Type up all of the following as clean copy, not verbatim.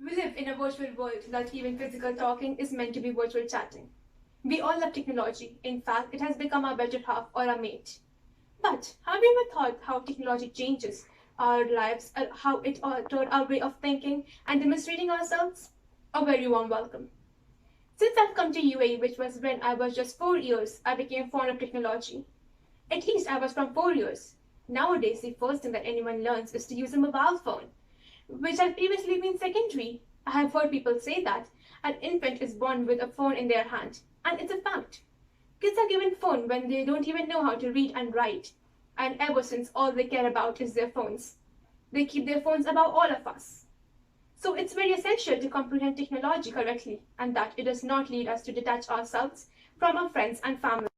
We live in a virtual world that even physical talking is meant to be virtual chatting. We all love technology. In fact, it has become our better half or our mate. But have you ever thought how technology changes our lives, how it altered our way of thinking and demonstrating ourselves? A very warm welcome. Since I've come to UAE, which was when I was just 4 years, I became fond of technology. At least I was from 4 years. Nowadays, the first thing that anyone learns is to use a mobile phone, which had previously been secondary. I have heard people say that an infant is born with a phone in their hand, and it's a fact. Kids are given phone when they don't even know how to read and write, and ever since all they care about is their phones. They keep their phones above all of us. So it's very essential to comprehend technology correctly, and that it does not lead us to detach ourselves from our friends and family.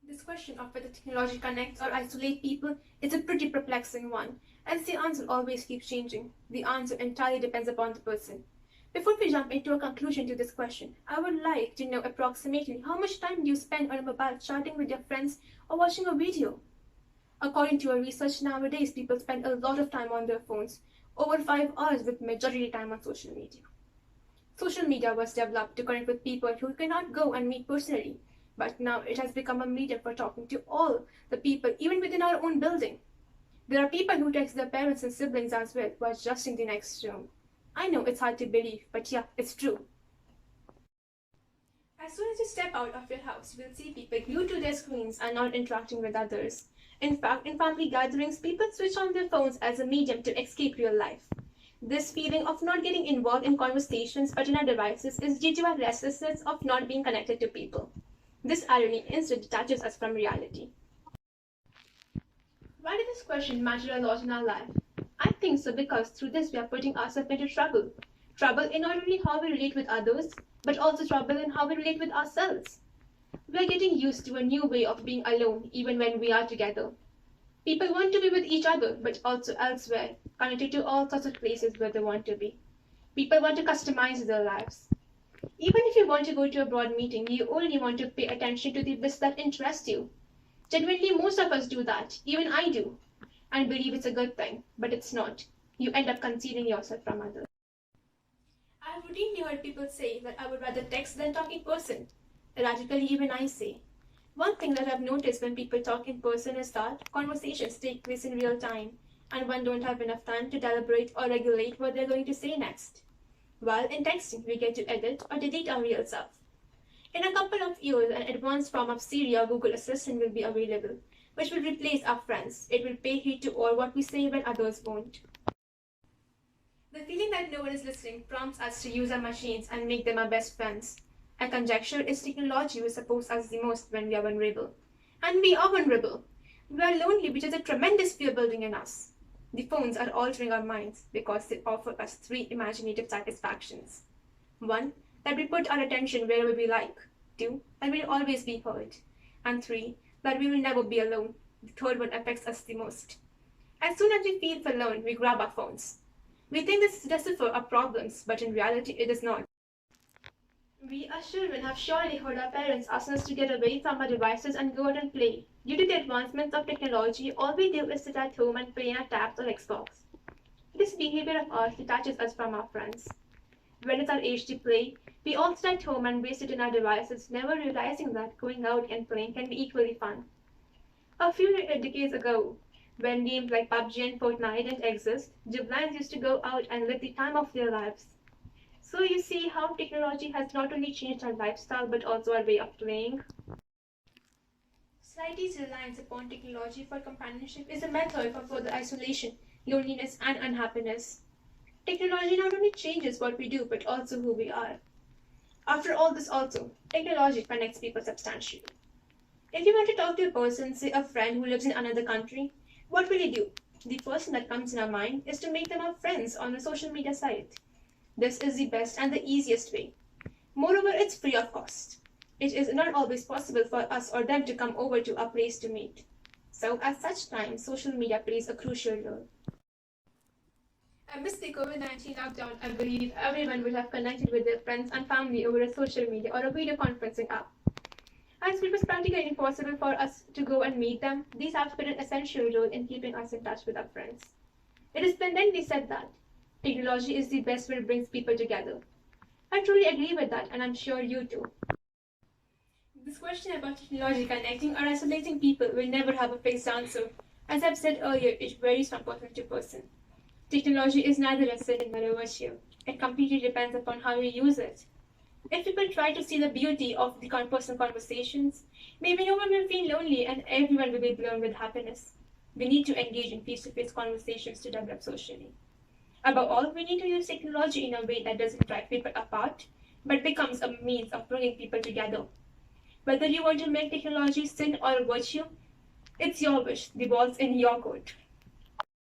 This question of whether technology connects or isolates people is a pretty perplexing one, as the answer always keeps changing. The answer entirely depends upon the person. Before we jump into a conclusion to this question, I would like to know approximately how much time do you spend on a mobile chatting with your friends or watching a video? According to a research nowadays, people spend a lot of time on their phones, over 5 hours with majority time on social media. Social media was developed to connect with people who cannot go and meet personally, but now it has become a medium for talking to all the people, even within our own building. There are people who text their parents and siblings as well, who are just in the next room. I know it's hard to believe, but yeah, it's true. As soon as you step out of your house, you will see people glued to their screens and not interacting with others. In fact, in family gatherings, people switch on their phones as a medium to escape real life. This feeling of not getting involved in conversations but in our devices is due to our restlessness of not being connected to people. This irony instead detaches us from reality. Why does this question matter a lot in our life? I think so because through this we are putting ourselves into trouble. Trouble in not only how we relate with others, but also trouble in how we relate with ourselves. We are getting used to a new way of being alone even when we are together. People want to be with each other, but also elsewhere, connected to all sorts of places where they want to be. People want to customize their lives. Even if you want to go to a broad meeting, you only want to pay attention to the bits that interest you. Genuinely, most of us do that. Even I do. And believe it's a good thing, but it's not. You end up concealing yourself from others. I have routinely heard people say that I would rather text than talk in person. Radically, even I say. One thing that I've noticed when people talk in person is that conversations take place in real time, and one don't have enough time to deliberate or regulate what they're going to say next. While in texting, we get to edit or delete our real self. In a couple of years, an advanced form of Siri or Google Assistant will be available, which will replace our friends. It will pay heed to all what we say when others won't. The feeling that no one is listening prompts us to use our machines and make them our best friends. I conjecture it's technology will support us the most when we are vulnerable. And we are vulnerable. We are lonely, which is a tremendous fear building in us. The phones are altering our minds because they offer us 3 imaginative satisfactions. 1. That we put our attention wherever we like. 2. That we'll always be heard. And 3. That we will never be alone. The third one affects us the most. As soon as we feel alone, we grab our phones. We think this is just for our problems, but in reality it is not. We as children have surely heard our parents ask us to get away from our devices and go out and play. Due to the advancements of technology, all we do is sit at home and play on our tabs or Xbox. This behavior of ours detaches us from our friends. When it's our age to play, we all sit at home and waste it in our devices, never realizing that going out and playing can be equally fun. A few decades ago, when games like PUBG and Fortnite didn't exist, Jublans used to go out and live the time of their lives. So you see how technology has not only changed our lifestyle but also our way of playing. Society's reliance upon technology for companionship is a method for further isolation, loneliness, and unhappiness. Technology not only changes what we do but also who we are. After all this also, technology connects people substantially. If you want to talk to a person, say a friend who lives in another country, what will you do? The first thing that comes in our mind is to make them our friends on a social media site. This is the best and the easiest way. Moreover, it's free of cost. It is not always possible for us or them to come over to our place to meet. So at such times, social media plays a crucial role. Amidst the COVID-19 lockdown, I believe everyone would have connected with their friends and family over a social media or a video conferencing app. As it was practically impossible for us to go and meet them, these apps played an essential role in keeping us in touch with our friends. It is been said that Technology is the best way it brings people together. I truly agree with that, and I'm sure you do. This question about technology connecting or isolating people will never have a fixed answer. As I've said earlier, it varies from person to person. Technology is neither a sin nor a virtue. It completely depends upon how you use it. If people try to see the beauty of the personal conversations, maybe no one will feel lonely and everyone will be blown with happiness. We need to engage in face-to-face conversations to develop socially. Above all, we need to use technology in a way that doesn't drive people apart, but becomes a means of bringing people together. Whether you want to make technology sin or a virtue, it's your wish. The ball's in your court.